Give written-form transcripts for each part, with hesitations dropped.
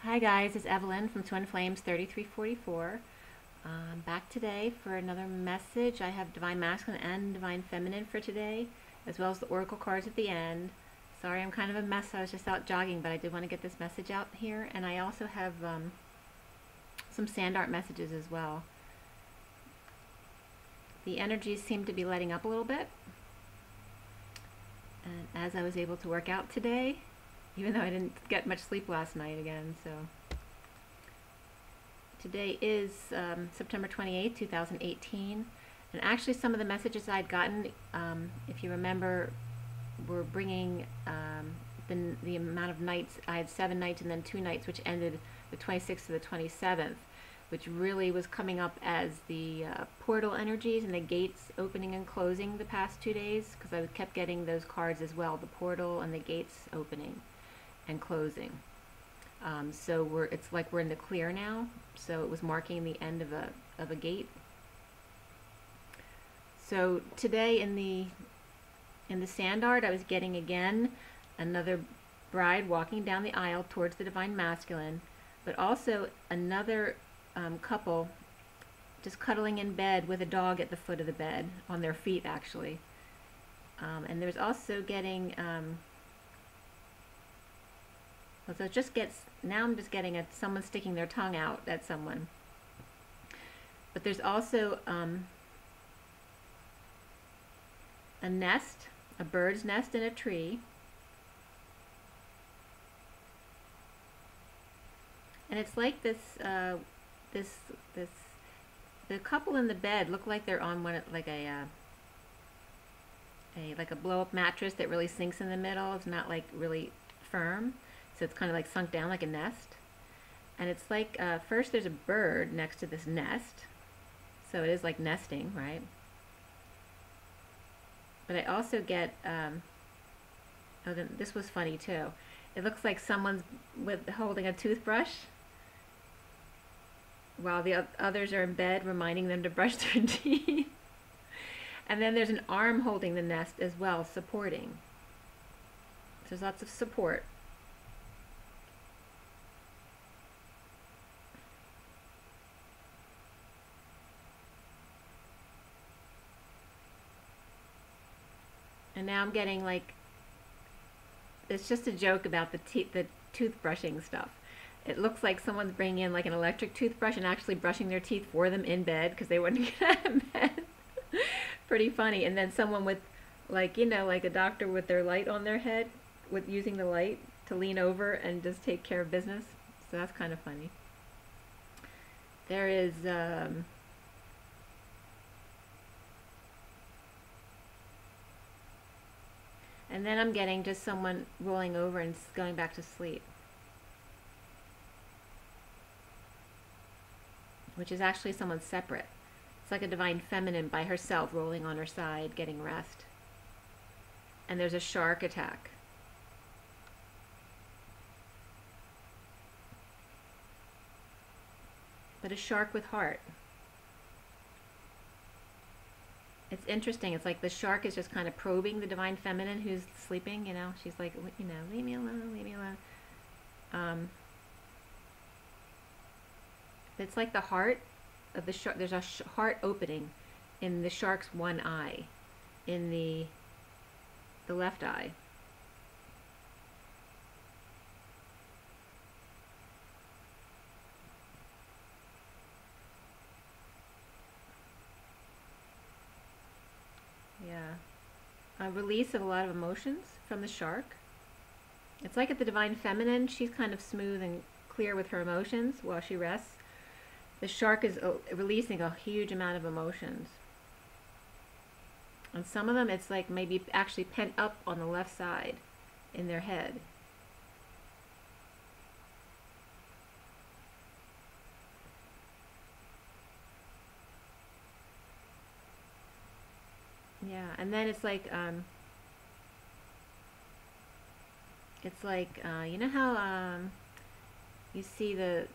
Hi guys, it's Evelyn from Twin Flames 3344. I'm back today for another message. I have Divine Masculine and Divine Feminine for today, as well as the Oracle cards at the end. Sorry, I'm kind of a mess. I was just out jogging, but I did want to get this message out here. And I also have some sand art messages as well. The energies seem to be letting up a little bit. And as I was able to work out today, even though I didn't get much sleep last night again, so. Today is September 28th, 2018, and actually some of the messages I'd gotten, if you remember, were bringing the amount of nights. I had 7 nights and then 2 nights, which ended the 26th to the 27th, which really was coming up as the portal energies and the gates opening and closing the past 2 days, because I kept getting those cards as well, the portal and the gates opening and closing. So it's like we're in the clear now. So it was marking the end of a gate. So today in the sand art, I was getting again another bride walking down the aisle towards the Divine Masculine, but also another couple just cuddling in bed with a dog at the foot of the bed, on their feet actually. And there's also getting so it just gets, now I'm just getting someone sticking their tongue out at someone. But there's also a nest, a bird's nest in a tree. And it's like this, the couple in the bed look like they're on one, like a blow-up mattress that really sinks in the middle. It's not like really firm. So it's kind of like sunk down like a nest. And it's like, first there's a bird next to this nest. So it is like nesting, right? But I also get, this was funny too. It looks like someone's holding a toothbrush while the others are in bed, reminding them to brush their teeth. And then there's an arm holding the nest as well, supporting. So there's lots of support. And now I'm getting like, it's just a joke about the toothbrushing stuff. It looks like someone's bringing in like an electric toothbrush and actually brushing their teeth for them in bed because they wouldn't get out of bed. Pretty funny. And then someone with, like, you know, like a doctor with their light on their head, with using the light to lean over and just take care of business. So that's kind of funny. There is and then I'm getting just someone rolling over and going back to sleep, which is actually someone separate. It's like a Divine Feminine by herself, rolling on her side, getting rest. And there's a shark attack. But a shark with heart. It's interesting. It's like the shark is just kind of probing the Divine Feminine who's sleeping, you know. She's like, you know, leave me alone, leave me alone. It's like the heart of the shark. There's a heart opening in the shark's one eye, in the left eye. Yeah. A release of a lot of emotions from the shark. It's like at the Divine Feminine, she's kind of smooth and clear with her emotions while she rests. The shark is releasing a huge amount of emotions. And some of them, it's like maybe actually pent up on the left side in their head. Yeah, and then it's like, you know how you see the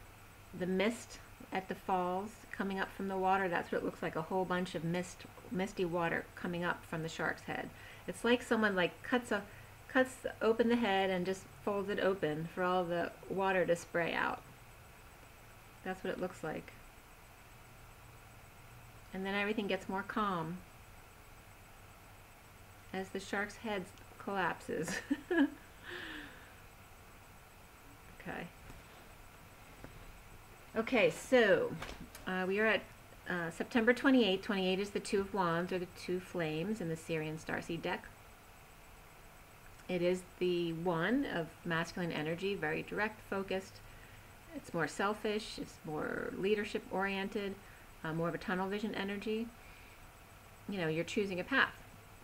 mist at the falls coming up from the water? That's what it looks like, a whole bunch of misty water coming up from the shark's head. It's like someone like cuts cuts open the head and just folds it open for all the water to spray out. That's what it looks like. And then everything gets more calm as the shark's head collapses. Okay. Okay, so we are at September 28th. 28 is the Two of Wands, or the Two Flames in the Sirian Starseed deck. It is the one of masculine energy, very direct, focused. It's more selfish, it's more leadership oriented, more of a tunnel vision energy. You know, you're choosing a path,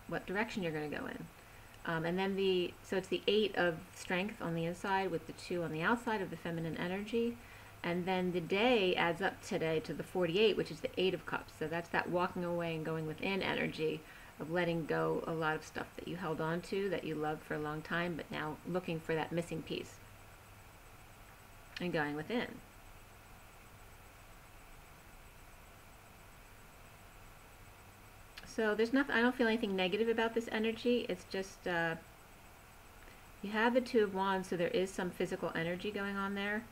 what direction you're going to go in. And then so it's the 8 of strength on the inside with the 2 on the outside of the feminine energy. And then the day adds up today to the 48, which is the 8 of Cups. So that's that walking away and going within energy of letting go a lot of stuff that you held on to, that you loved for a long time, but now looking for that missing piece and going within. So there's nothing, I don't feel anything negative about this energy. It's just, you have the Two of Wands, so there is some physical energy going on there.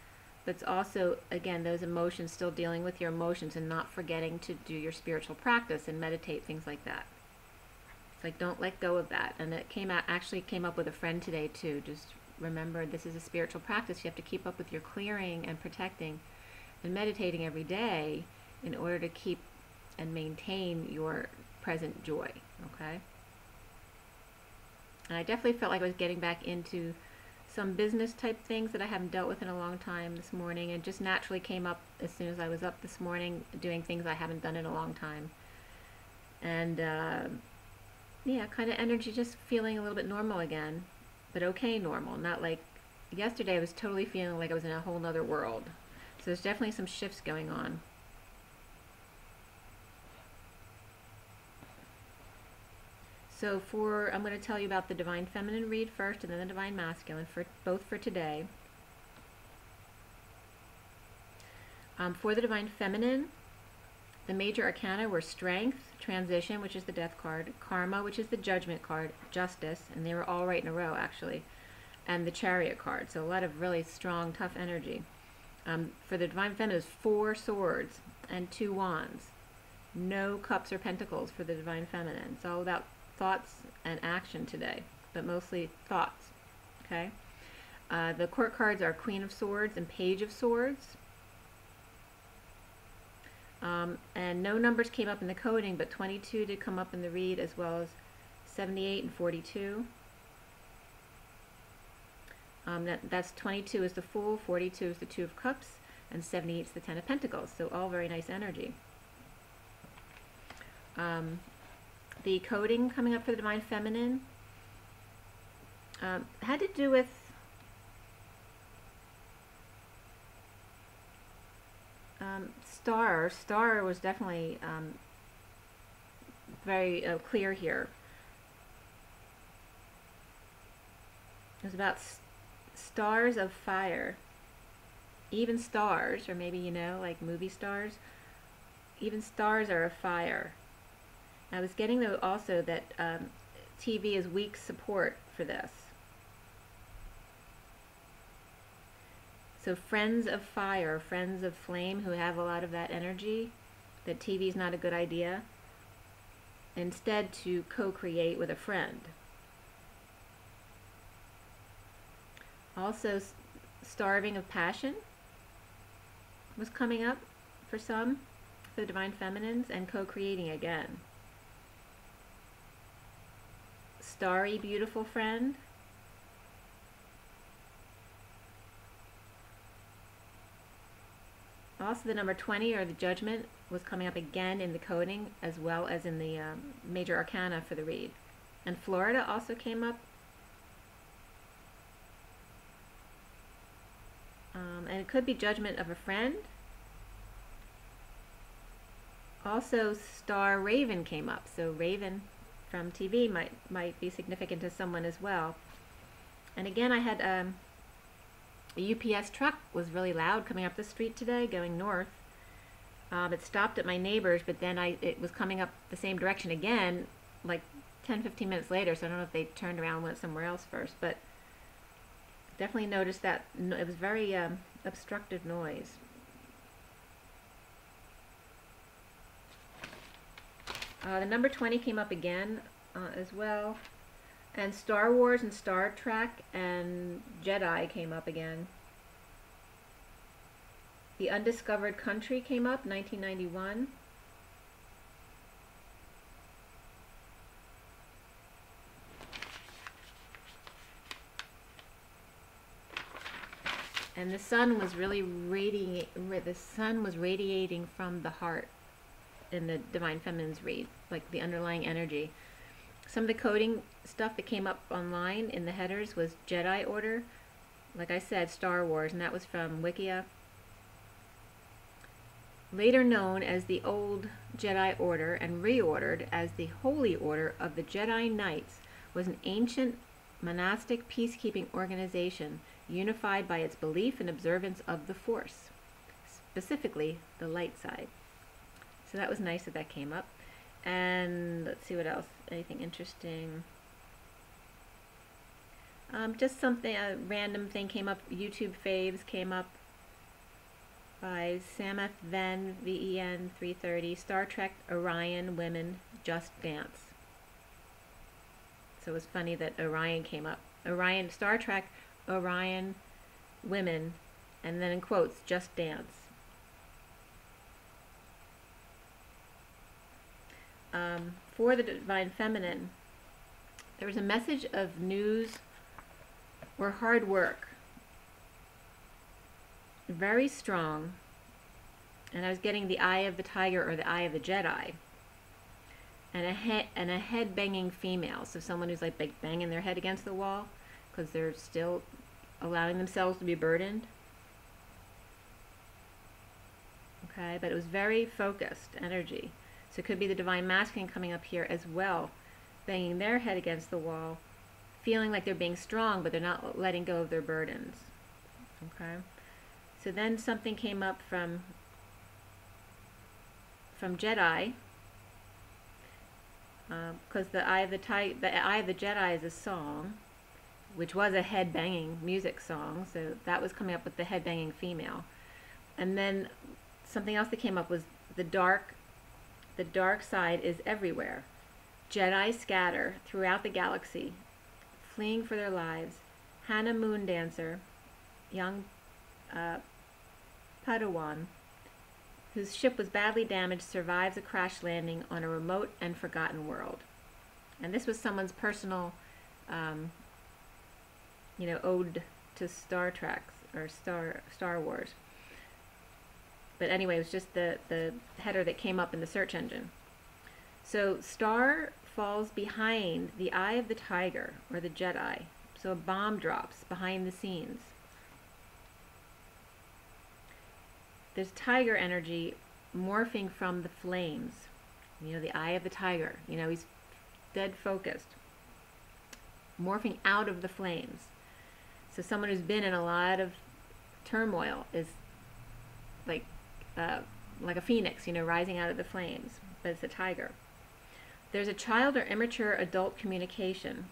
But it's also, again, those emotions, still dealing with your emotions and not forgetting to do your spiritual practice and meditate, things like that. It's like, don't let go of that. And it actually came up with a friend today too. Just remember, this is a spiritual practice. You have to keep up with your clearing and protecting and meditating every day in order to keep and maintain your present joy, okay? And I definitely felt like I was getting back into some business type things that I haven't dealt with in a long time this morning, and just naturally came up as soon as I was up this morning, doing things I haven't done in a long time. And yeah, kind of energy just feeling a little bit normal again, but okay normal, not like yesterday I was totally feeling like I was in a whole nother world. So there's definitely some shifts going on. So I'm going to tell you about the Divine Feminine read first, and then the Divine Masculine, both for today. For the Divine Feminine, the major arcana were Strength, Transition, which is the Death card, Karma, which is the Judgment card, Justice, and they were all right in a row actually, and the Chariot card. So a lot of really strong, tough energy. For the Divine Feminine, is 4 swords and 2 wands. No cups or pentacles for the Divine Feminine. It's all about thoughts and action today, but mostly thoughts. Okay. The court cards are Queen of Swords and Page of Swords. And no numbers came up in the coding, but 22 did come up in the read, as well as 78 and 42. That's 22 is the Fool, 42 is the Two of Cups, and 78 is the Ten of Pentacles. So all very nice energy. The coding coming up for the Divine Feminine had to do with Star. Star was definitely very clear here. It was about stars of fire. Even stars, or maybe, you know, like movie stars, even stars are of fire. I was getting, though, also that TV is weak support for this. So friends of fire, friends of flame who have a lot of that energy, that TV is not a good idea. Instead, to co-create with a friend. Also, starving of passion was coming up for some, for the Divine Feminines, and co-creating again. Starry, beautiful friend. Also, the number 20, or the Judgment, was coming up again in the coding, as well as in the major arcana for the read. And Florida also came up. And it could be Judgment of a friend. Also, Star Raven came up. So Raven from TV might be significant to someone as well. And again, I had a UPS truck was really loud coming up the street today, going north. It stopped at my neighbor's, but then it was coming up the same direction again, like 10-15 minutes later, so I don't know if they turned around and went somewhere else first, but definitely noticed that it was very obstructive noise. The number 20 came up again as well, and Star Wars and Star Trek and Jedi came up again. The Undiscovered Country came up, 1991. And the sun was really radiating from the heart in the Divine Feminine's read, like the underlying energy. Some of the coding stuff that came up online in the headers was Jedi Order, like I said, Star Wars, and that was from Wikia. Later known as the Old Jedi Order and reordered as the Holy Order of the Jedi Knights, was an ancient monastic peacekeeping organization unified by its belief and observance of the Force, specifically the light side. So that was nice that that came up. And let's see what else, anything interesting. Just something, a random thing came up. YouTube faves came up by Sameth Ven, VEN 330, Star Trek, Orion, Women, Just Dance. So it was funny that Orion came up. Orion, Star Trek, Orion, Women, and then in quotes, Just Dance. For the Divine Feminine, there was a message of news or hard work. Very strong. And I was getting the Eye of the Tiger or the Eye of the Jedi. And a head banging female. So someone who's like banging their head against the wall because they're still allowing themselves to be burdened. Okay, but it was very focused energy. So it could be the Divine Masculine coming up here as well, banging their head against the wall, feeling like they're being strong, but they're not letting go of their burdens. Okay. So then something came up from Jedi, because the Eye of the Jedi is a song, which was a head banging music song. So that was coming up with the head banging female. And then something else that came up was the dark side is everywhere. Jedi scatter throughout the galaxy, fleeing for their lives. Hannah Moon Dancer, young Padawan, whose ship was badly damaged, survives a crash landing on a remote and forgotten world. And this was someone's personal, ode to Star Trek or Star Wars. But anyway, it was just the header that came up in the search engine. So Star falls behind the Eye of the Tiger or the Jedi. So a bomb drops behind the scenes. There's tiger energy morphing from the flames. The Eye of the Tiger. He's dead focused. Morphing out of the flames. So someone who's been in a lot of turmoil is like a phoenix, rising out of the flames, but it's a tiger. There's a child or immature adult communication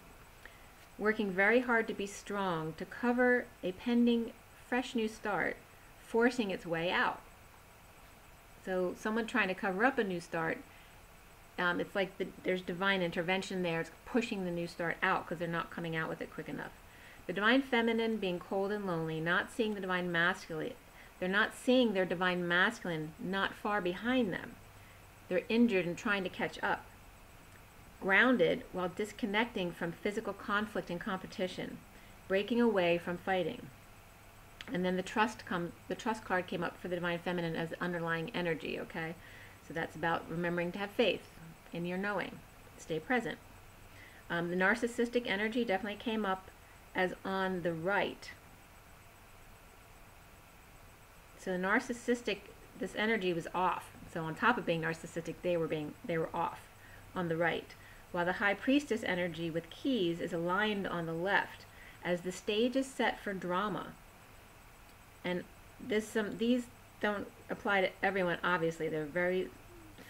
working very hard to be strong to cover a pending fresh new start, forcing its way out. So someone trying to cover up a new start, it's like there's divine intervention there. It's pushing the new start out because they're not coming out with it quick enough. The Divine Feminine being cold and lonely, not seeing the Divine Masculine. They're not seeing their Divine Masculine not far behind them. They're injured and trying to catch up. Grounded while disconnecting from physical conflict and competition. Breaking away from fighting. And then the trust card came up for the Divine Feminine as underlying energy, okay? So that's about remembering to have faith in your knowing. Stay present. The narcissistic energy definitely came up as on the right. So the narcissistic, this energy was off. So on top of being narcissistic, they were off on the right. While the High Priestess energy with keys is aligned on the left, as the stage is set for drama. And these don't apply to everyone, obviously. There are very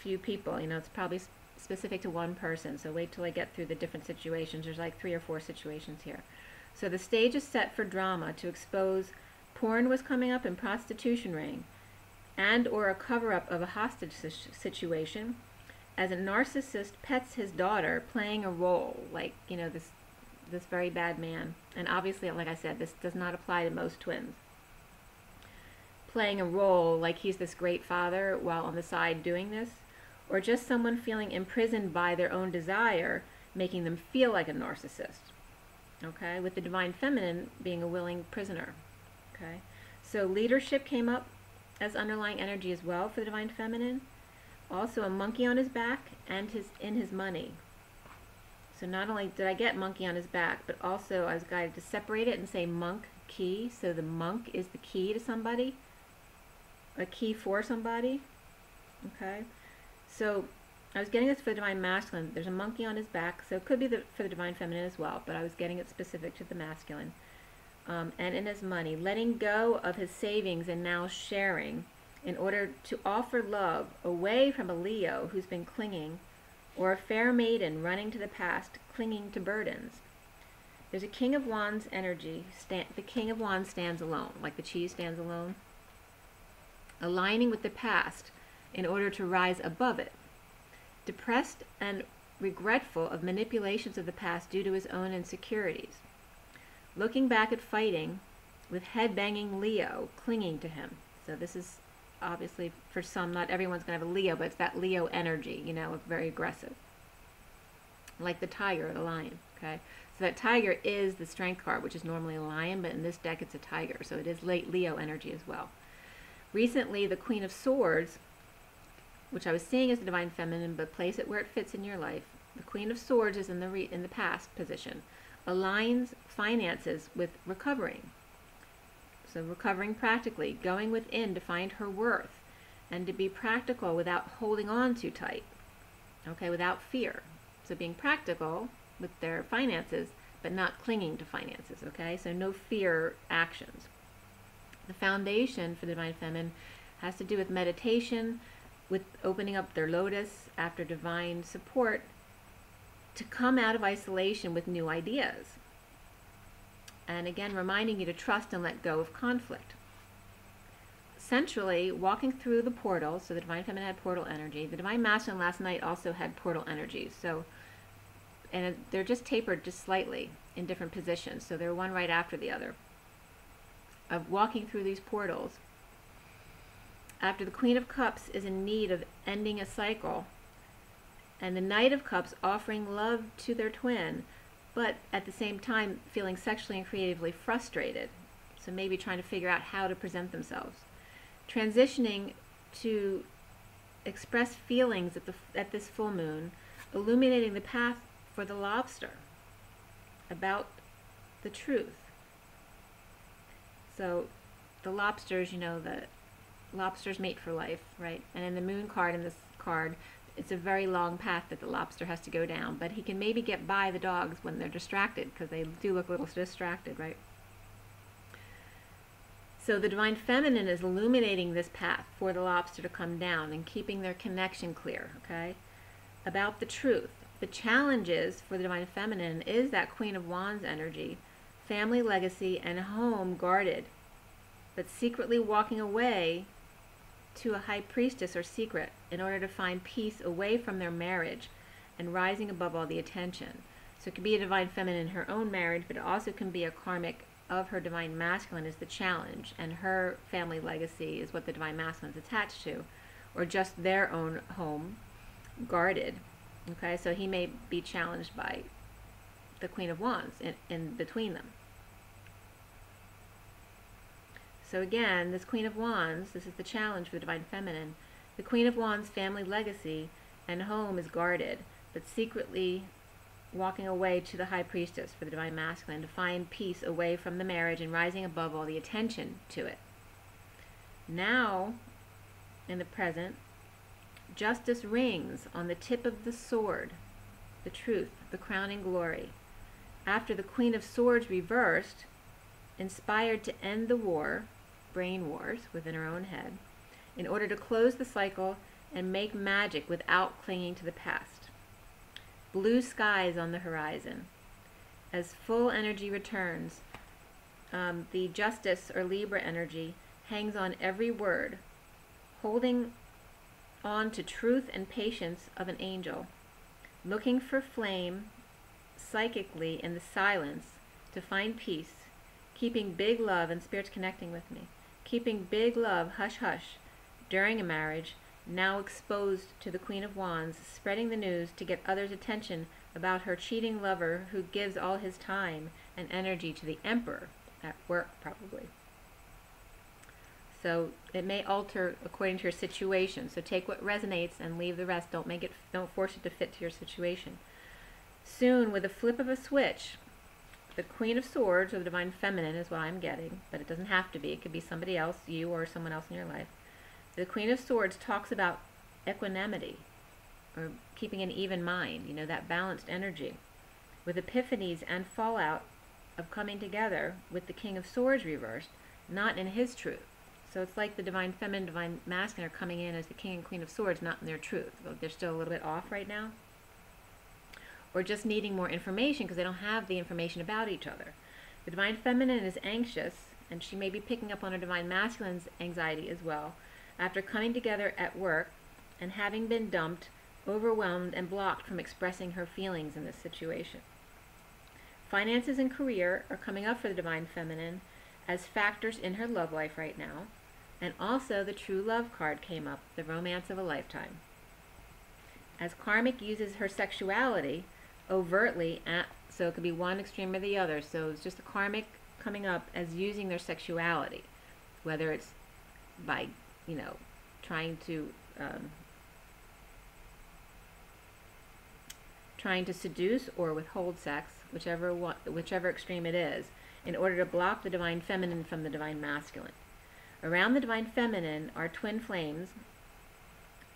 few people. It's probably specific to one person, so wait till I get through the different situations. There's like 3 or 4 situations here. So the stage is set for drama to expose porn was coming up and prostitution ring, and or a cover-up of a hostage situation, as a narcissist pets his daughter, playing a role, like, you know, this very bad man. And obviously, like I said, this does not apply to most twins. Playing a role like he's this great father while on the side doing this, or just someone feeling imprisoned by their own desire, making them feel like a narcissist. Okay, with the Divine Feminine being a willing prisoner. Okay, so leadership came up as underlying energy as well for the Divine Feminine. Also a monkey on his back and in his money. So not only did I get monkey on his back, but also I was guided to separate it and say monk key. So the monk is the key to somebody, a key for somebody. Okay, so I was getting this for the Divine Masculine. There's a monkey on his back, so it could be for the Divine Feminine as well, but I was getting it specific to the masculine. And in his money, letting go of his savings and now sharing in order to offer love away from a Leo who's been clinging, or a fair maiden running to the past, clinging to burdens. There's a King of Wands energy. The King of Wands stands alone, like the cheese stands alone. Aligning with the past in order to rise above it. Depressed and regretful of manipulations of the past due to his own insecurities. Looking back at fighting with head-banging Leo clinging to him. So this is obviously for some, not everyone's going to have a Leo, but it's that Leo energy, you know, very aggressive. Like the tiger or the lion, okay? So that tiger is the strength card, which is normally a lion, but in this deck it's a tiger. So it is late Leo energy as well. Recently, the Queen of Swords, which I was seeing as the Divine Feminine, but place it where it fits in your life. The Queen of Swords is in the past position. Aligns finances with recovering. So recovering practically, going within to find her worth, and to be practical without holding on too tight. Okay, without fear. So being practical with their finances, but not clinging to finances, okay? So no fear actions. The foundation for the Divine Feminine has to do with meditation, with opening up their lotus after divine support to come out of isolation with new ideas. And again, reminding you to trust and let go of conflict. Centrally, walking through the portal, so the Divine Feminine had portal energy. The Divine Masculine last night also had portal energy. So, and they're just tapered just slightly in different positions. So they're one right after the other. Of walking through these portals. After the Queen of Cups is in need of ending a cycle, and the Knight of Cups offering love to their twin, but at the same time feeling sexually and creatively frustrated. So maybe trying to figure out how to present themselves. Transitioning to express feelings at this full moon, illuminating the path for the lobster about the truth. So the lobsters, you know, the lobsters mate for life, right? And in the moon card, in this card, it's a very long path that the lobster has to go down, but he can maybe get by the dogs when they're distracted, because they do look a little distracted, right? So the Divine Feminine is illuminating this path for the lobster to come down and keeping their connection clear, okay? About the truth. The challenges for the Divine Feminine is that Queen of Wands energy, family legacy, and home guarded, but secretly walking away to a high priestess or secret in order to find peace away from their marriage and rising above all the attention. So it could be a Divine Feminine in her own marriage, but it also can be a karmic of her Divine Masculine is the challenge, and her family legacy is what the Divine Masculine is attached to, or just their own home guarded. Okay, so he may be challenged by the Queen of Wands in between them. So again, this Queen of Wands, this is the challenge for the Divine Feminine. The Queen of Wands' family legacy and home is guarded, but secretly walking away to the High Priestess for the Divine Masculine to find peace away from the marriage and rising above all the attention to it. Now, in the present, justice rings on the tip of the sword, the truth, the crowning glory. After the Queen of Swords reversed, inspired to end the war, brain wars within her own head, in order to close the cycle and make magic without clinging to the past. blue skies on the horizon. As full energy returns, the Justice or Libra energy hangs on every word, holding on to truth and patience of an angel, looking for flame psychically in the silence to find peace, keeping big love, and Spirit's connecting with me, keeping big love hush hush during a marriage, now exposed to the Queen of Wands, spreading the news to get others' attention about her cheating lover who gives all his time and energy to the Emperor, at work probably. So it may alter according to your situation. So take what resonates and leave the rest. Don't force it to fit to your situation. Soon, with a flip of a switch, the Queen of Swords, or the Divine Feminine is what I'm getting, but it doesn't have to be. It could be somebody else, you or someone else in your life. The Queen of Swords talks about equanimity, or keeping an even mind, you know, that balanced energy, with epiphanies and fallout of coming together with the King of Swords reversed, not in his truth. So it's like the Divine Feminine, Divine Masculine are coming in as the King and Queen of Swords, not in their truth. They're still a little bit off right now. Or just needing more information because they don't have the information about each other. The Divine Feminine is anxious, and she may be picking up on her Divine Masculine's anxiety as well, after coming together at work and having been dumped, overwhelmed, and blocked from expressing her feelings in this situation. Finances and career are coming up for the Divine Feminine as factors in her love life right now. And also the True Love card came up, the romance of a lifetime. As karmic uses her sexuality overtly, so it could be one extreme or the other. So it's just the karmic coming up as using their sexuality, whether it's by, you know, trying to seduce or withhold sex, whichever extreme it is, in order to block the Divine Feminine from the Divine Masculine. Around the Divine Feminine are twin flames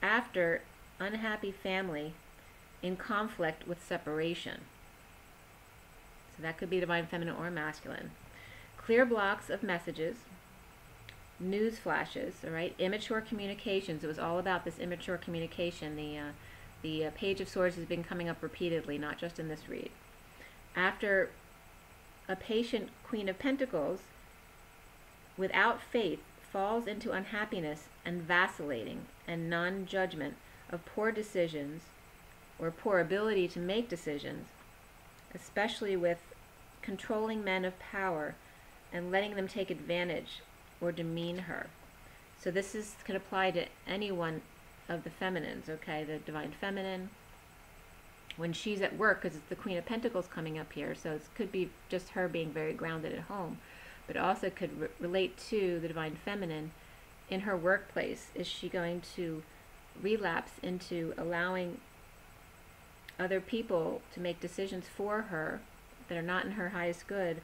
after unhappy family in conflict with separation. So that could be Divine Feminine or Masculine. Clear blocks of messages, news flashes, all right, immature communications. It was all about this immature communication. The Page of Swords has been coming up repeatedly, not just in this read. After a patient Queen of Pentacles, without faith, falls into unhappiness and vacillating and non-judgment of poor decisions or poor ability to make decisions, especially with controlling men of power and letting them take advantage or demean her. So this can apply to any one of the feminines, okay? The Divine Feminine, when she's at work, because it's the Queen of Pentacles coming up here, so it could be just her being very grounded at home, but also could relate to the Divine Feminine in her workplace. Is she going to relapse into allowing other people to make decisions for her that are not in her highest good,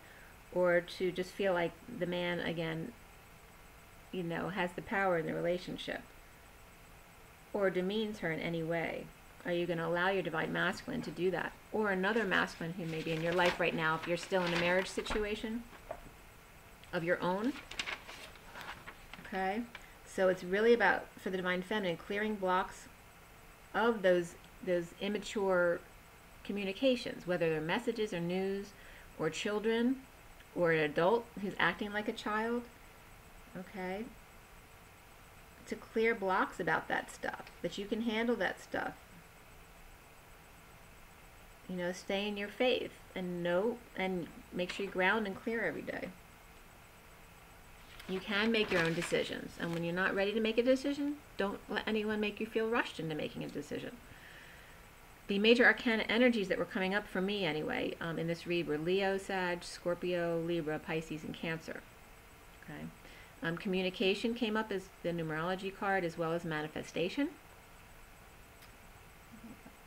or to just feel like the man, again, you know, has the power in the relationship, or demeans her in any way? Are you going to allow your Divine Masculine to do that? Or another masculine who may be in your life right now, if you're still in a marriage situation of your own. Okay? So it's really about, for the Divine Feminine, clearing blocks of those immature communications, whether they're messages or news or children or an adult who's acting like a child. Okay? To clear blocks about that stuff, that you can handle that stuff. You know, stay in your faith and make sure you ground and clear every day. You can make your own decisions, and when you're not ready to make a decision, don't let anyone make you feel rushed into making a decision. The major arcana energies that were coming up for me anyway in this read were Leo, Sag, Scorpio, Libra, Pisces, and Cancer. Okay. Communication came up as the numerology card, as well as manifestation.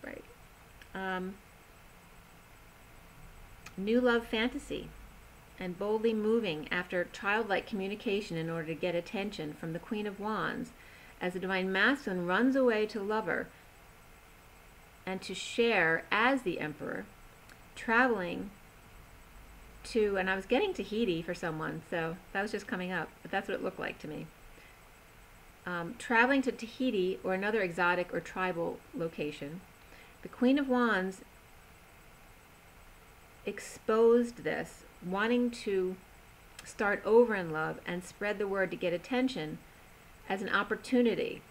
Right. New love fantasy, and boldly moving after childlike communication in order to get attention from the Queen of Wands, as the Divine Masculine runs away to lover and to share as the Emperor, traveling to, and I was getting Tahiti for someone, so that was just coming up, but that's what it looked like to me. Traveling to Tahiti or another exotic or tribal location. The Queen of Wands exposed this, wanting to start over in love and spread the word to get attention, as an opportunity,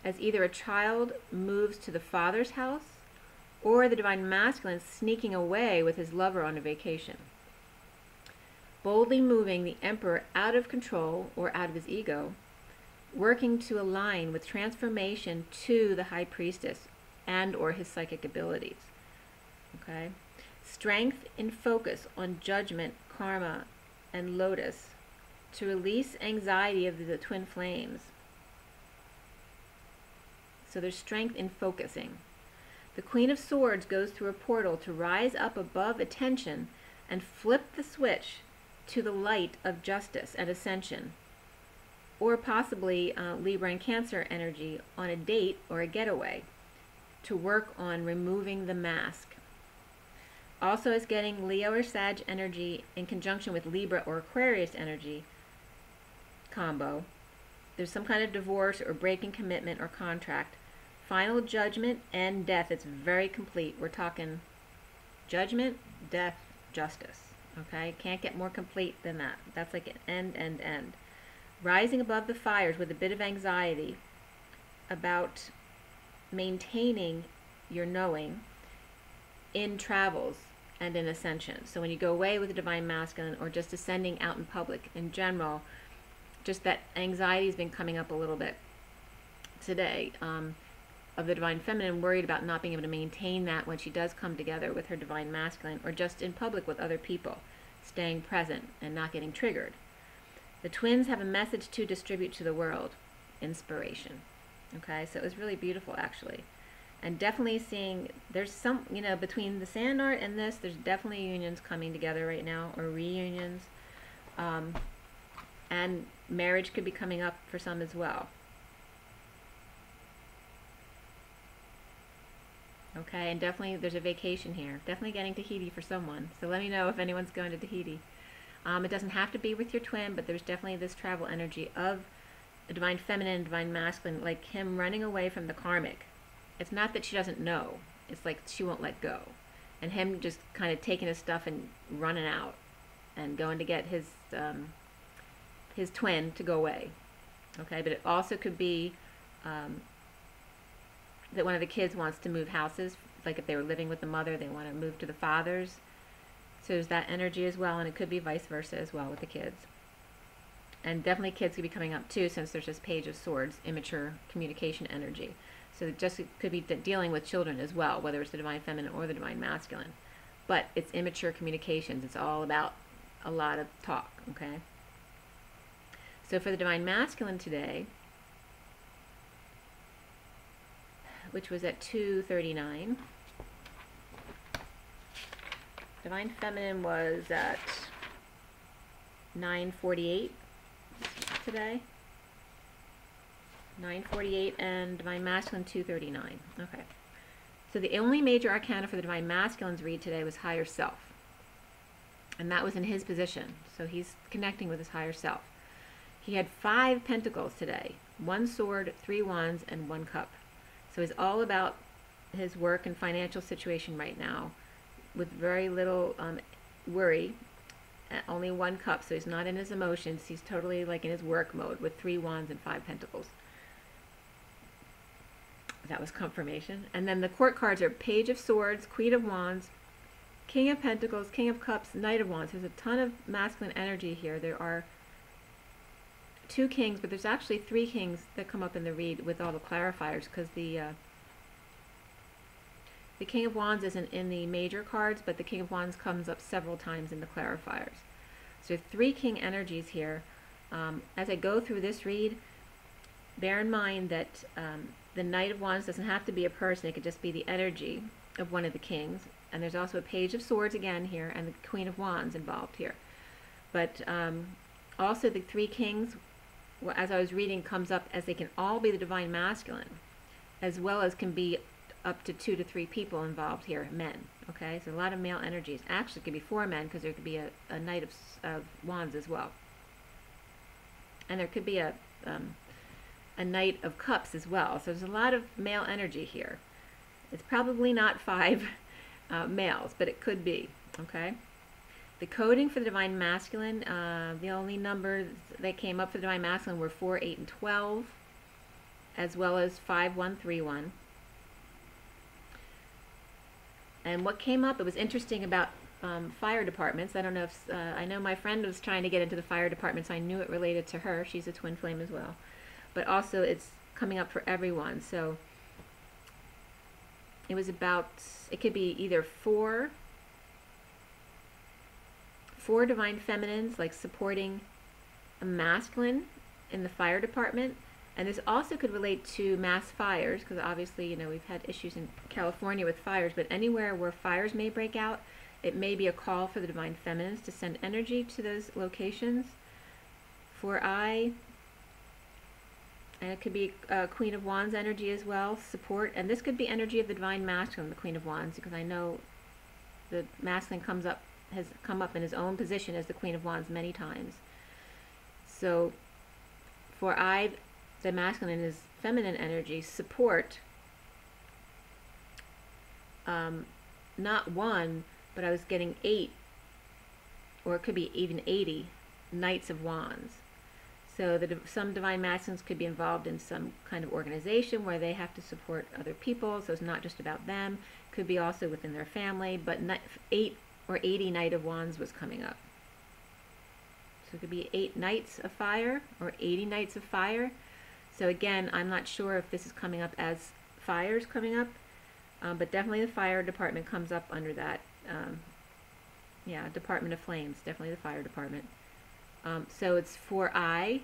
as either a child moves to the father's house or the divine masculine sneaking away with his lover on a vacation. Boldly moving the emperor out of control or out of his ego, working to align with transformation to the high priestess and or his psychic abilities. Okay? Strength in focus on judgment, karma, and lotus to release anxiety of the twin flames. So there's strength in focusing. The Queen of Swords goes through a portal to rise up above attention and flip the switch to the light of justice and ascension, or possibly Libra and Cancer energy on a date or a getaway to work on removing the mask. Also is getting Leo or Sag energy in conjunction with Libra or Aquarius energy combo. There's some kind of divorce or breaking commitment or contract. Final judgment and death. It's very complete. We're talking judgment, death, justice. Okay? Can't get more complete than that. That's like an end. Rising above the fires with a bit of anxiety about maintaining your knowing in travels and in ascension. So when you go away with the divine masculine or just ascending out in public in general, just that anxiety has been coming up a little bit today of the divine feminine, worried about not being able to maintain that when she does come together with her divine masculine or just in public with other people, staying present and not getting triggered. The twins have a message to distribute to the world, inspiration. Okay, so it was really beautiful actually. And definitely seeing, there's some, you know, between the sand art and this, there's definitely unions coming together right now, or reunions. And marriage could be coming up for some as well. Okay, and definitely there's a vacation here. Definitely getting Tahiti for someone. So let me know if anyone's going to Tahiti. It doesn't have to be with your twin, but there's definitely this travel energy of a divine feminine and divine masculine, like him running away from the karmic. It's not that she doesn't know. It's like she won't let go. And him just kind of taking his stuff and running out and going to get his twin to go away. Okay, but it also could be that one of the kids wants to move houses. Like if they were living with the mother, they want to move to the father's. So there's that energy as well, and it could be vice versa as well with the kids. And definitely kids could be coming up too, since there's this Page of Swords, immature communication energy. So it just could be dealing with children as well, whether it's the divine feminine or the divine masculine. But it's immature communications. It's all about a lot of talk, okay? So for the divine masculine today, which was at 2:39, divine feminine was at 9:48 today. 9:48, and divine masculine 2:39. Okay. So the only major arcana for the divine masculine's read today was higher self. And that was in his position. So he's connecting with his higher self. He had 5 pentacles today. 1 sword, 3 wands, and 1 cup. So he's all about his work and financial situation right now with very little worry. Only 1 cup, so he's not in his emotions. He's totally like in his work mode with 3 wands and 5 pentacles. That was confirmation. And then the court cards are Page of Swords, Queen of Wands, King of Pentacles, King of Cups, Knight of Wands. There's a ton of masculine energy here. There are 2 kings, but there's actually 3 kings that come up in the read with all the clarifiers, because the King of Wands isn't in the major cards, but the King of Wands comes up several times in the clarifiers. So 3 king energies here. As I go through this read, bear in mind that the Knight of Wands doesn't have to be a person. It could just be the energy of one of the kings. And there's also a Page of Swords again here, and the Queen of Wands involved here. But also the 3 kings, as I was reading, comes up as they can all be the divine masculine, as well as can be up to 2 to 3 people involved here, men. Okay, so a lot of male energies. Actually, it could be 4 men, because there could be a Knight of Wands as well. And there could be a Knight of Cups as well. So there's a lot of male energy here. It's probably not 5 males, but it could be. Okay. The coding for the Divine Masculine, the only numbers that came up for the Divine Masculine were 4, 8, and 12, as well as 5, 1, 3, 1. And what came up, it was interesting about fire departments. I don't know if, I know my friend was trying to get into the fire department, so I knew it related to her. She's a twin flame as well. But also it's coming up for everyone. So it was about, it could be either four divine feminines, like supporting a masculine in the fire department. And this also could relate to mass fires, because obviously, you know, we've had issues in California with fires, but anywhere where fires may break out, it may be a call for the divine feminines to send energy to those locations. For I, and it could be Queen of Wands energy as well, support, and this could be energy of the divine masculine, the Queen of Wands, because I know the masculine has come up in his own position as the Queen of Wands many times. So for I, the masculine is feminine energy, support, not one, but I was getting 8, or it could be even 80 Knights of Wands. So some divine masculines could be involved in some kind of organization where they have to support other people, so it's not just about them. Could be also within their family, but 8 or 80 Knight of Wands was coming up. So it could be 8 Knights of Fire or 80 Knights of Fire. So again, I'm not sure if this is coming up as fires coming up, but definitely the fire department comes up under that. Yeah, Department of Flames, definitely the fire department. So it's for I,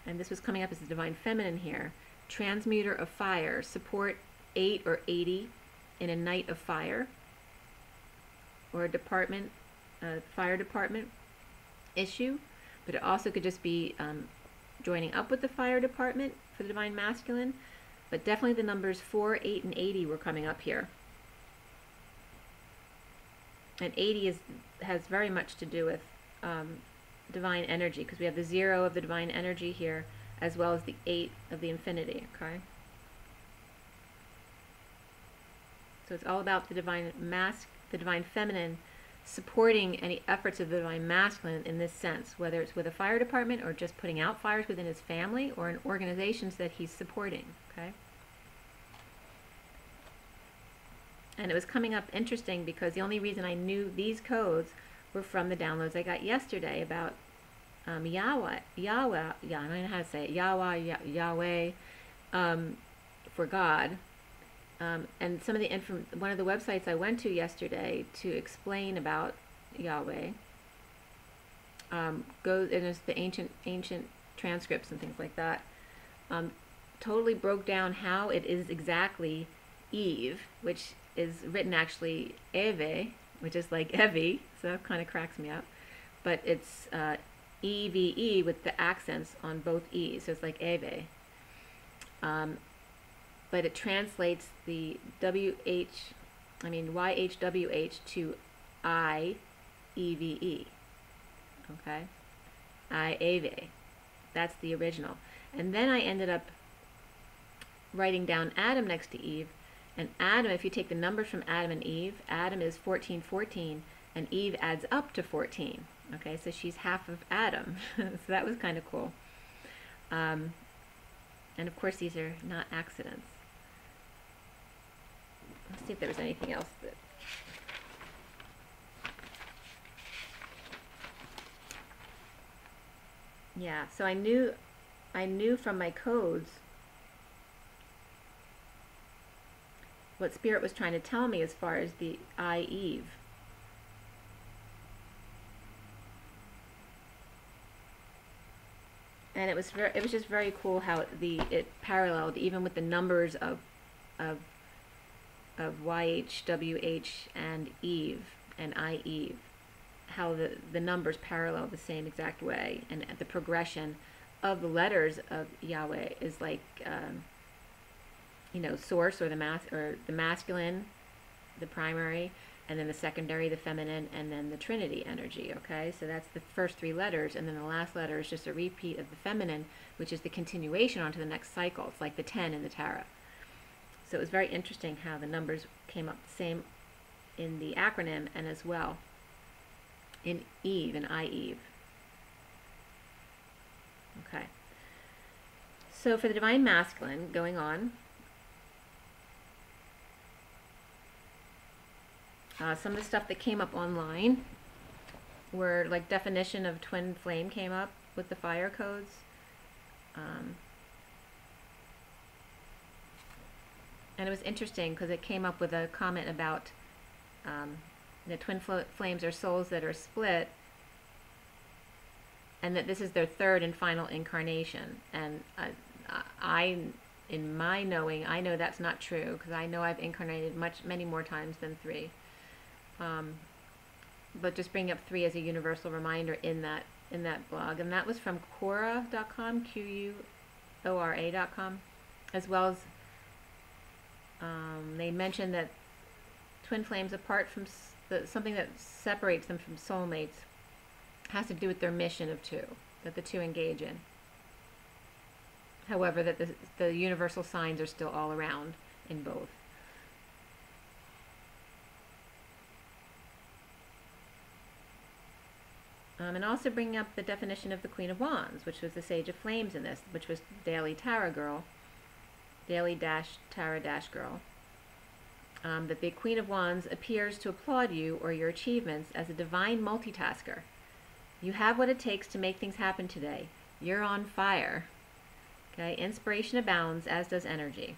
and this was coming up as the divine feminine here, transmuter of fire, support 8 or 80 in a Knight of Fire, or a department, fire department issue, but it also could just be joining up with the fire department for the divine masculine, but definitely the numbers 4, 8, and 80 were coming up here. And 80 has very much to do with divine energy, because we have the 0 of the divine energy here, as well as the 8 of the infinity, okay? So it's all about the divine feminine supporting any efforts of the divine masculine in this sense, whether it's with a fire department or just putting out fires within his family or in organizations that he's supporting, okay? And it was coming up interesting because the only reason I knew these codes were from the downloads I got yesterday about Yahweh, I don't know how to say it, Yahweh, for God. And some of the one of the websites I went to yesterday to explain about Yahweh goes, and it's the ancient transcripts and things like that, totally broke down how it is exactly Eve, which is written actually Eve, which is like Evie, so that kind of cracks me up, but it's EVE with the accents on both E's, so it's like Eve. But it translates the YHWH to IEVE. Okay? IEVE. That's the original. And then I ended up writing down Adam next to Eve. And Adam, if you take the numbers from Adam and Eve, Adam is 1414, and Eve adds up to 14. Okay, so she's half of Adam. So that was kind of cool. And of course, these are not accidents. Let's see if there was anything else that... Yeah, so I knew from my codes what Spirit was trying to tell me as far as the I, Eve. And it was just very cool how it paralleled even with the numbers of YH, WH, and Eve, and I, Eve, how the numbers parallel the same exact way, and the progression of the letters of Yahweh is like, you know, source, or the masculine, the primary, and then the secondary, the feminine, and then the Trinity energy, okay? So that's the first 3 letters, and then the last letter is just a repeat of the feminine, which is the continuation onto the next cycle. It's like the 10 in the tarot. So it was very interesting how the numbers came up the same in the acronym and as well in Eve, in I-Eve. Okay. So for the Divine Masculine, going on, some of the stuff that came up online were like definition of twin flame came up with the fire codes. And it was interesting because it came up with a comment about the twin flames are souls that are split, and that this is their third and final incarnation. And in my knowing, I know that's not true, because I know I've incarnated many more times than 3. But just bringing up 3 as a universal reminder in that blog, and that was from Quora.com, Quora.com, as well as they mentioned that twin flames, apart from something that separates them from soulmates, has to do with their mission of 2, that the 2 engage in. However, that the universal signs are still all around in both. And also bringing up the definition of the Queen of Wands, which was the Sage of Flames in this, which was Daily Tarot Girl, Daily-Tarot-Girl. That the Queen of Wands appears to applaud you or your achievements as a divine multitasker. You have what it takes to make things happen today. You're on fire. Okay, inspiration abounds, as does energy.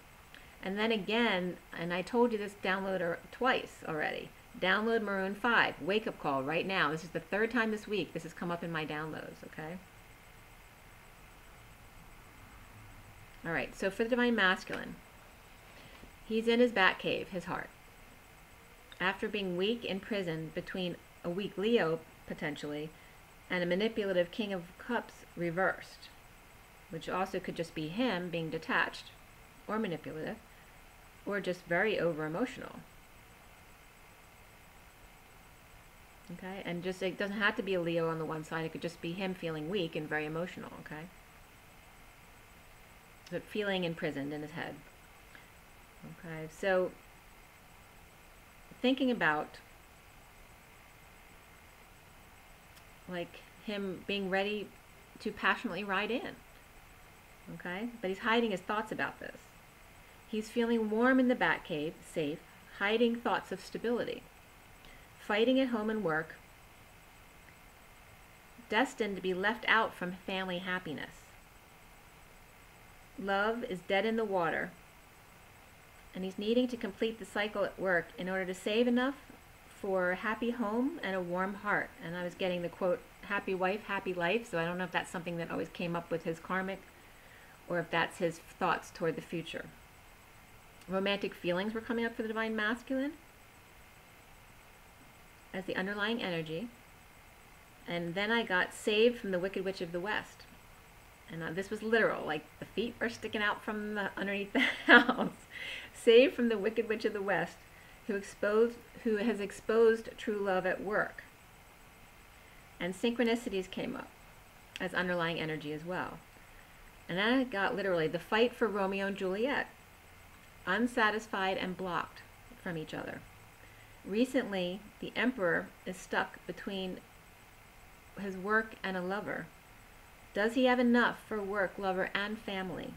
And then again, and I told you this download twice already, download Maroon 5, wake up call right now. This is the 3rd time this week this has come up in my downloads, okay? All right, so for the Divine Masculine, he's in his bat cave, his heart. After being weak in prison between a weak Leo, potentially, and a manipulative King of Cups reversed, which also could just be him being detached or manipulative or just very over-emotional. Okay, and just it doesn't have to be a Leo on the one side, it could just be him feeling weak and very emotional, okay? But feeling imprisoned in his head. Okay, so thinking about like him being ready to passionately ride in. Okay, but he's hiding his thoughts about this. He's feeling warm in the Batcave, safe, hiding thoughts of stability. Fighting at home and work, destined to be left out from family happiness. Love is dead in the water, and he's needing to complete the cycle at work in order to save enough for a happy home and a warm heart. And I was getting the quote, happy wife, happy life, so I don't know if that's something that always came up with his karmic, or if that's his thoughts toward the future. Romantic feelings were coming up for the Divine Masculine as the underlying energy. And then I got saved from the Wicked Witch of the West. And this was literal, like the feet are sticking out from underneath the house. Saved from the Wicked Witch of the West, who has exposed true love at work. And synchronicities came up as underlying energy as well. And then I got literally the fight for Romeo and Juliet, unsatisfied and blocked from each other. Recently, the Emperor is stuck between his work and a lover. Does he have enough for work, lover, and family?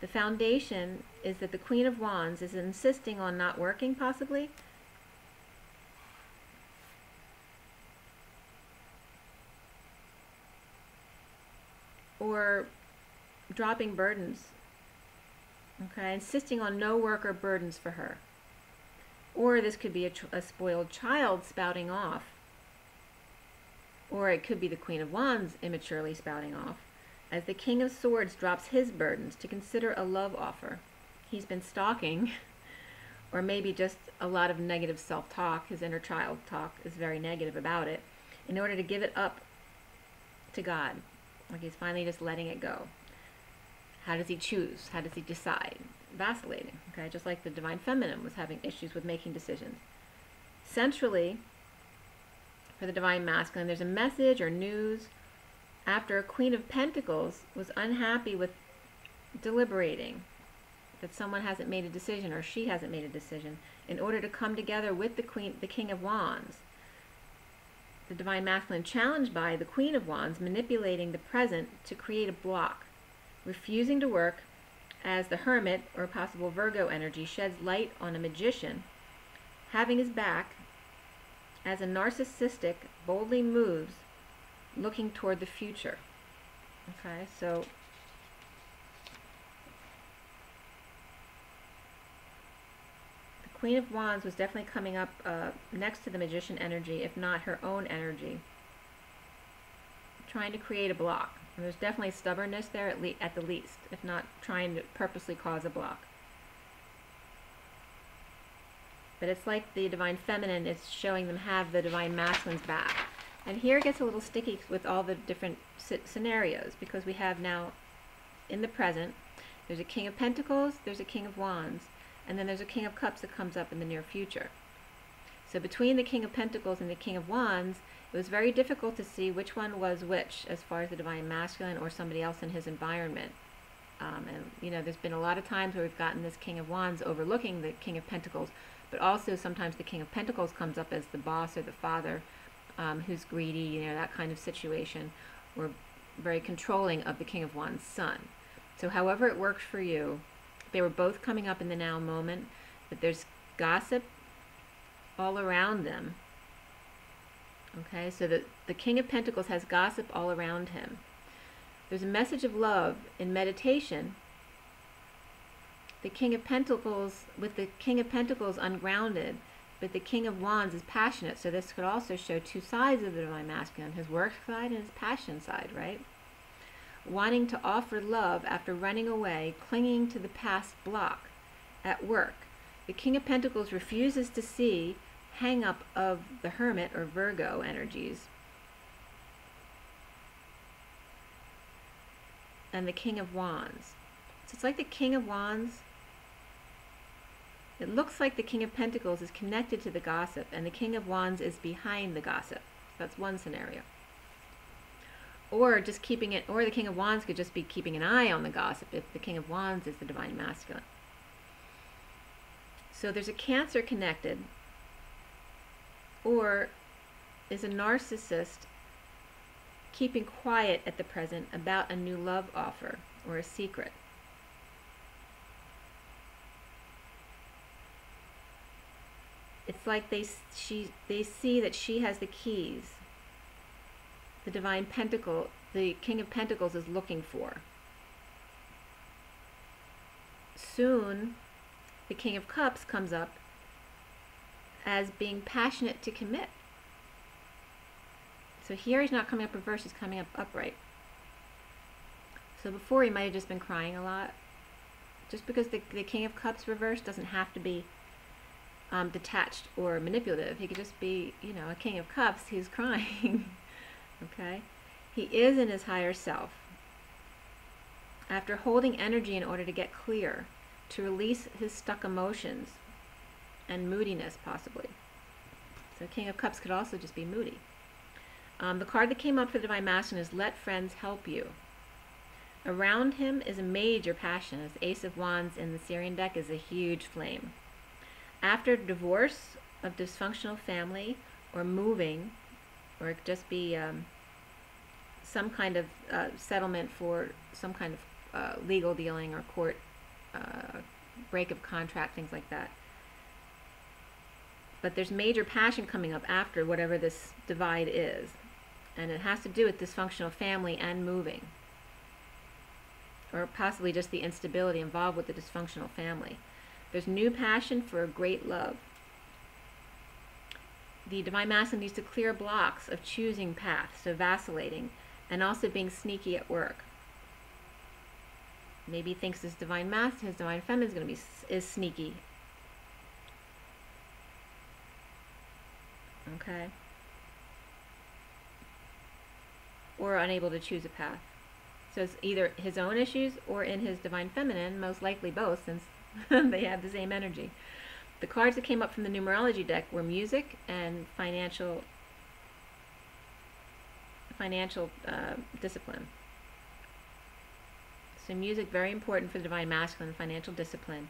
The foundation is that the Queen of Wands is insisting on not working, possibly. Or dropping burdens. Okay, insisting on no work or burdens for her. Or this could be a spoiled child spouting off. Or it could be the Queen of Wands immaturely spouting off, as the King of Swords drops his burdens to consider a love offer. He's been stalking, or maybe just a lot of negative self-talk. His inner child talk is very negative about it, in order to give it up to God. Like he's finally just letting it go. How does he choose? How does he decide? Vacillating, okay? Just like the Divine Feminine was having issues with making decisions. Centrally, for the Divine Masculine, there's a message or news after a Queen of Pentacles was unhappy with deliberating, that someone hasn't made a decision, or she hasn't made a decision, in order to come together with the King of Wands. The Divine Masculine challenged by the Queen of Wands manipulating the present to create a block, refusing to work as the Hermit or possible Virgo energy sheds light on a magician, having his back as a narcissistic boldly moves, looking toward the future. Okay, so the Queen of Wands was definitely coming up next to the Magician energy, if not her own energy, trying to create a block. And there's definitely stubbornness there at the least, if not trying to purposely cause a block. But it's like the Divine Feminine is showing them have the Divine Masculine's back. And here it gets a little sticky with all the different scenarios, because we have now, in the present, there's a King of Pentacles, there's a King of Wands, and then there's a King of Cups that comes up in the near future. So between the King of Pentacles and the King of Wands, it was very difficult to see which one was which as far as the Divine Masculine or somebody else in his environment. And, you know, there's been a lot of times where we've gotten this King of Wands overlooking the King of Pentacles, but also sometimes the King of Pentacles comes up as the boss or the father who's greedy, you know, that kind of situation, or very controlling of the King of Wands' son. So however it works for you, they were both coming up in the now moment, but there's gossip all around them. Okay, so the King of Pentacles has gossip all around him. There's a message of love in meditation. The King of Pentacles, with the King of Pentacles ungrounded, but the King of Wands is passionate, so this could also show two sides of the Divine Masculine, his work side and his passion side, right? Wanting to offer love after running away, clinging to the past block at work. The King of Pentacles refuses to see hang-up of the Hermit or Virgo energies. And the King of Wands. So it's like the King of Wands, it looks like the King of Pentacles is connected to the gossip, and the King of Wands is behind the gossip. That's one scenario. Or just keeping it, or the King of Wands could just be keeping an eye on the gossip if the King of Wands is the Divine Masculine. So there's a Cancer connected, or is a narcissist keeping quiet at the present about a new love offer or a secret. It's like they see that she has the keys. The Divine Pentacle, the King of Pentacles is looking for. Soon, the King of Cups comes up as being passionate to commit. So here he's not coming up reverse, he's coming up upright. So before he might have just been crying a lot. Just because the King of Cups reverse doesn't have to be detached or manipulative. He could just be, you know, a King of Cups who's crying. Okay? He is in his higher self. After holding energy in order to get clear, to release his stuck emotions and moodiness possibly. So King of Cups could also just be moody. The card that came up for the Divine Masculine is Let Friends Help You. Around him is a major passion, as the Ace of Wands in the Syrian deck is a huge flame. After divorce of dysfunctional family, or moving, or it could just be some kind of settlement for some kind of legal dealing or court break of contract, things like that. But there's major passion coming up after whatever this divide is. And it has to do with dysfunctional family and moving. Or possibly just the instability involved with the dysfunctional family. There's new passion for a great love. The Divine Masculine needs to clear blocks of choosing paths, so vacillating, and also being sneaky at work. Maybe he thinks his Divine Masculine, his Divine Feminine is sneaky. Okay? Or unable to choose a path. So it's either his own issues or in his Divine Feminine, most likely both, since they have the same energy. The cards that came up from the numerology deck were music and financial discipline. So music, very important for the Divine Masculine, financial discipline.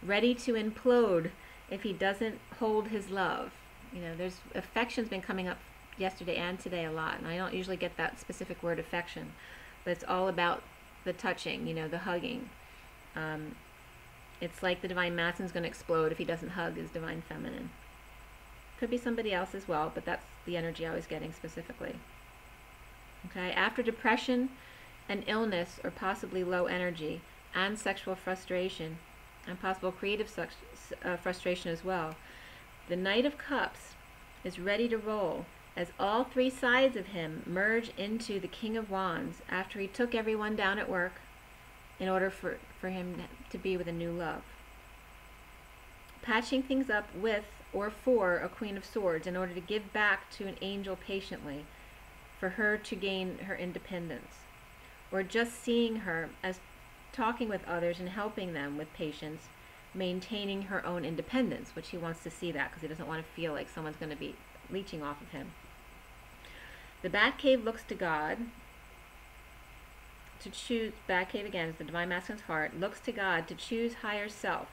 Ready to implode if he doesn't hold his love. You know, there's affection's been coming up yesterday and today a lot, and I don't usually get that specific word affection, but it's all about the touching, you know, the hugging. It's like the Divine Masculine's going to explode if he doesn't hug his Divine Feminine. Could be somebody else as well, but that's the energy I was getting specifically. Okay, after depression and illness, or possibly low energy, and sexual frustration, and possible creative frustration as well, the Knight of Cups is ready to roll as all three sides of him merge into the King of Wands after he took everyone down at work in order for him to be with a new love. Patching things up with or for a Queen of Swords in order to give back to an angel patiently for her to gain her independence. Or just seeing her as talking with others and helping them with patience, maintaining her own independence, which he wants to see that because he doesn't want to feel like someone's going to be leeching off of him. The Batcave looks to God to choose, Batcave again is the Divine Masculine's heart, looks to God to choose higher self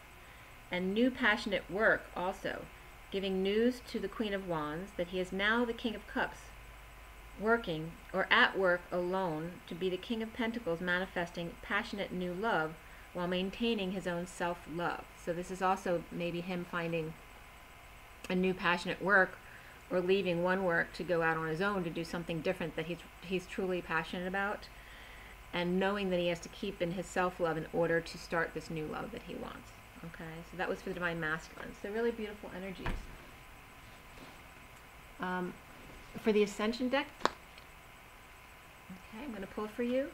and new passionate work also, giving news to the Queen of Wands that he is now the King of Cups, working or at work alone to be the King of Pentacles, manifesting passionate new love while maintaining his own self-love. So this is also maybe him finding a new passionate work, or leaving one work to go out on his own to do something different that he's truly passionate about, and knowing that he has to keep in his self-love in order to start this new love that he wants. Okay, so that was for the Divine Masculine. So really beautiful energies. For the Ascension deck, okay, I'm going to pull for you,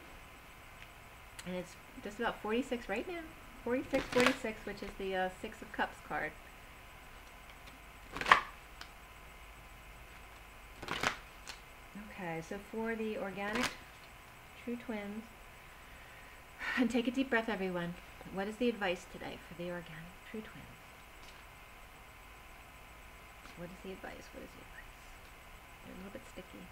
and it's just about 46 right now. 46, which is the Six of Cups card. Okay, so for the organic true twins, and take a deep breath, everyone. What is the advice today for the organic true twins? What is the advice? What is the advice? They're a little bit sticky.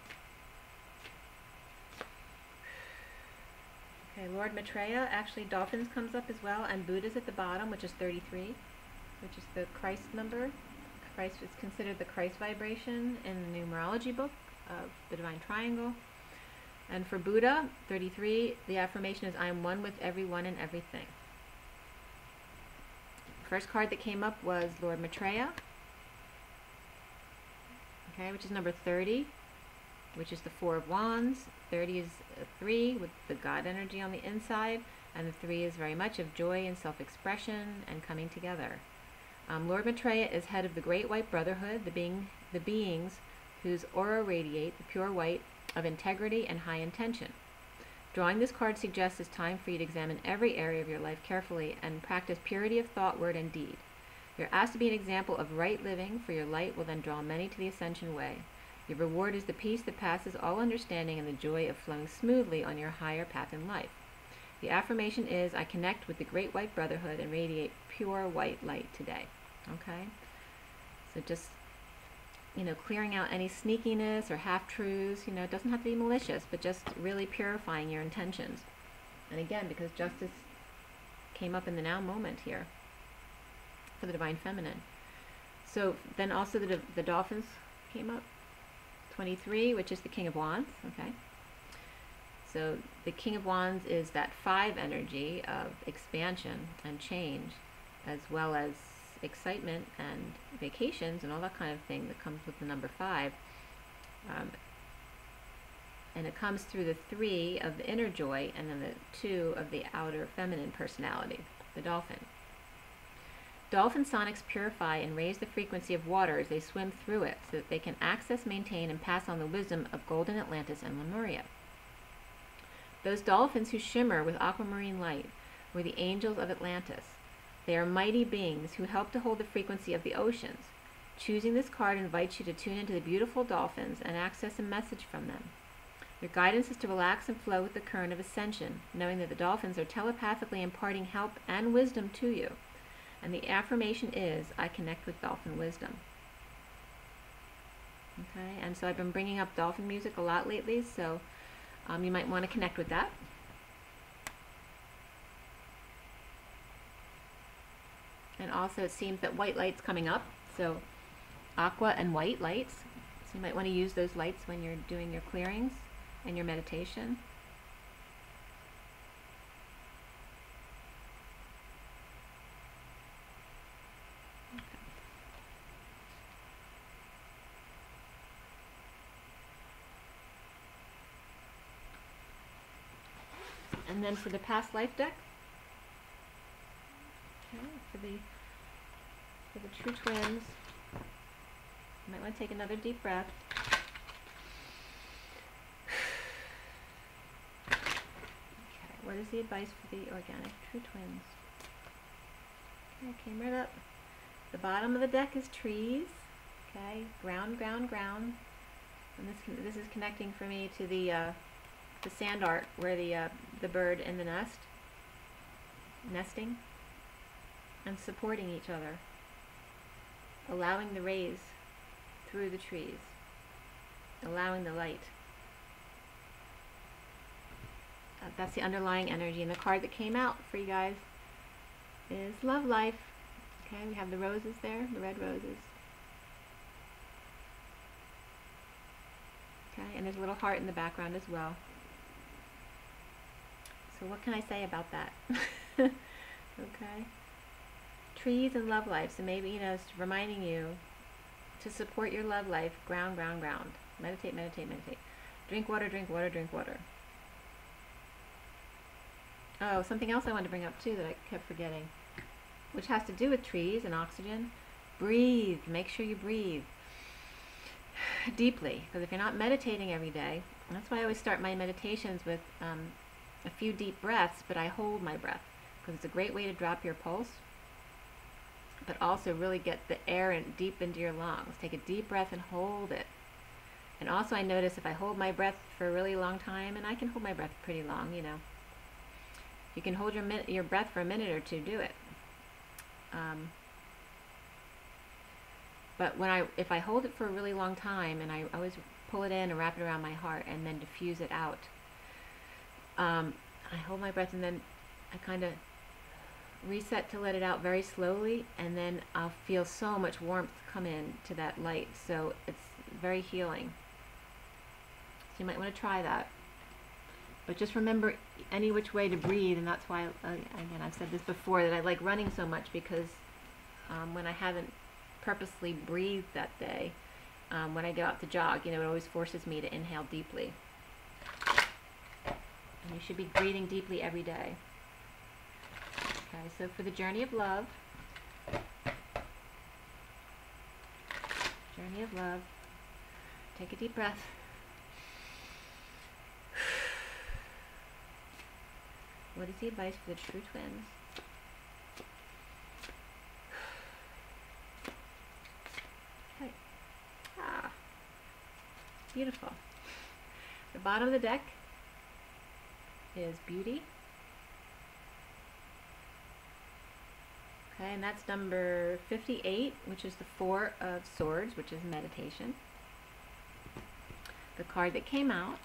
Okay, Lord Maitreya, actually Dolphins comes up as well, and Buddha's at the bottom, which is 33, which is the Christ number. Christ is considered the Christ vibration in the numerology book of the Divine Triangle. And for Buddha, 33, the affirmation is, I am one with everyone and everything. First card that came up was Lord Maitreya, okay, which is number 30, which is the Four of Wands. 30 is a 3 with the God energy on the inside, and the 3 is very much of joy and self-expression and coming together. Lord Maitreya is head of the Great White Brotherhood, the beings whose aura radiate the pure white of integrity and high intention. Drawing this card suggests it's time for you to examine every area of your life carefully and practice purity of thought, word, and deed. You're asked to be an example of right living, for your light will then draw many to the Ascension way. Your reward is the peace that passes all understanding and the joy of flowing smoothly on your higher path in life. The affirmation is, I connect with the Great White Brotherhood and radiate pure white light today. Okay? So just, you know, clearing out any sneakiness or half-truths. You know, it doesn't have to be malicious, but just really purifying your intentions. And again, because justice came up in the now moment here for the Divine Feminine. So then also the Dolphins came up. 23, which is the King of Wands. Okay. So the King of Wands is that 5 energy of expansion and change, as well as excitement and vacations and all that kind of thing that comes with the number 5. And it comes through the 3 of the inner joy and then the 2 of the outer feminine personality, the dolphin. Dolphin sonics purify and raise the frequency of water as they swim through it so that they can access, maintain, and pass on the wisdom of Golden Atlantis and Lemuria. Those dolphins who shimmer with aquamarine light were the angels of Atlantis. They are mighty beings who help to hold the frequency of the oceans. Choosing this card invites you to tune into the beautiful dolphins and access a message from them. Your guidance is to relax and flow with the current of Ascension, knowing that the dolphins are telepathically imparting help and wisdom to you. And the affirmation is, I connect with dolphin wisdom. Okay, and so I've been bringing up dolphin music a lot lately, so you might want to connect with that. also it seems that white light's coming up, so aqua and white lights. So you might want to use those lights when you're doing your clearings and your meditation. And then for the past life deck, okay, for the true twins, you might want to take another deep breath. Okay, what is the advice for the organic true twins? Okay, came right up. The bottom of the deck is trees. Okay, ground, ground, ground. And this is connecting for me to the sand art where the bird in the nest, nesting, and supporting each other, allowing the rays through the trees, allowing the light. That's the underlying energy, and the card that came out for you guys is Love Life. Okay, we have the roses there, the red roses. Okay, and there's a little heart in the background as well. So what can I say about that? Okay. Trees and love life. So maybe, it's reminding you to support your love life. Ground, ground, ground. Meditate, meditate, meditate. Drink water, drink water, drink water. Oh, something else I wanted to bring up too that I kept forgetting, which has to do with trees and oxygen. Breathe. Make sure you breathe deeply, because if you're not meditating every day, and that's why I always start my meditations with a few deep breaths, but I hold my breath because it's a great way to drop your pulse, but also really get the air deep into your lungs. Take a deep breath and hold it. And also I notice if I hold my breath for a really long time, and I can hold my breath pretty long, you can hold your breath for a minute or two, do it. But if I hold it for a really long time, and I always pull it in and wrap it around my heart and then diffuse it out, I hold my breath and then I kind of reset to let it out very slowly, and then I'll feel so much warmth come in to that light. So it's very healing. So you might want to try that. But just remember any which way to breathe, and that's why, again, I've said this before, that I like running so much, because when I haven't purposely breathed that day, when I go out to jog, it always forces me to inhale deeply. And you should be breathing deeply every day. Okay, so for the journey of love, take a deep breath. What is the advice for the true twins? Okay. Beautiful. The bottom of the deck is beauty. Okay, and that's number 58, which is the Four of Swords, which is meditation. The card that came out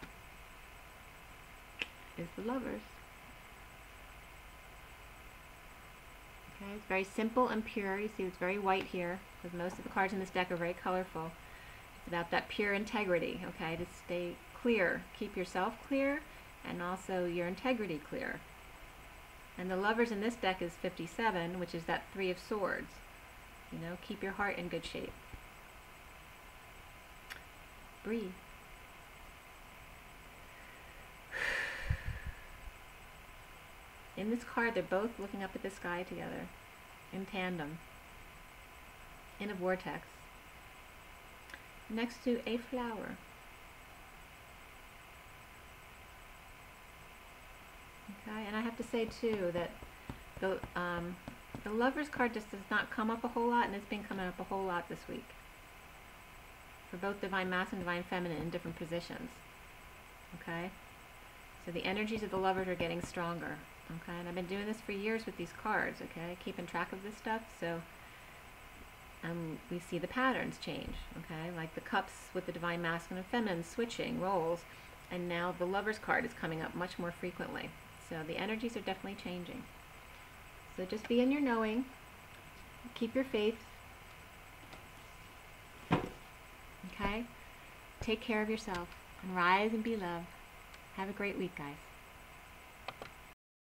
is the Lovers. Okay, it's very simple and pure. You see it's very white here, because most of the cards in this deck are very colorful. It's about that pure integrity, okay, to stay clear. Keep yourself clear, and also your integrity clear. And the Lovers in this deck is 57, which is that Three of Swords. Keep your heart in good shape. Breathe. In this card, they're both looking up at the sky together, in tandem, in a vortex, next to a flower. Okay, and I have to say too that the Lovers card just does not come up a whole lot, and it's been coming up a whole lot this week for both Divine Masculine and Divine Feminine in different positions. Okay, so the energies of the Lovers are getting stronger. Okay, and I've been doing this for years with these cards. Okay, keeping track of this stuff, so we see the patterns change. Okay, like the Cups with the Divine Masculine and Feminine switching roles, and now the Lovers card is coming up much more frequently. So the energies are definitely changing. So just be in your knowing, Keep your faith. Okay? Take care of yourself and rise and be love. Have a great week, guys.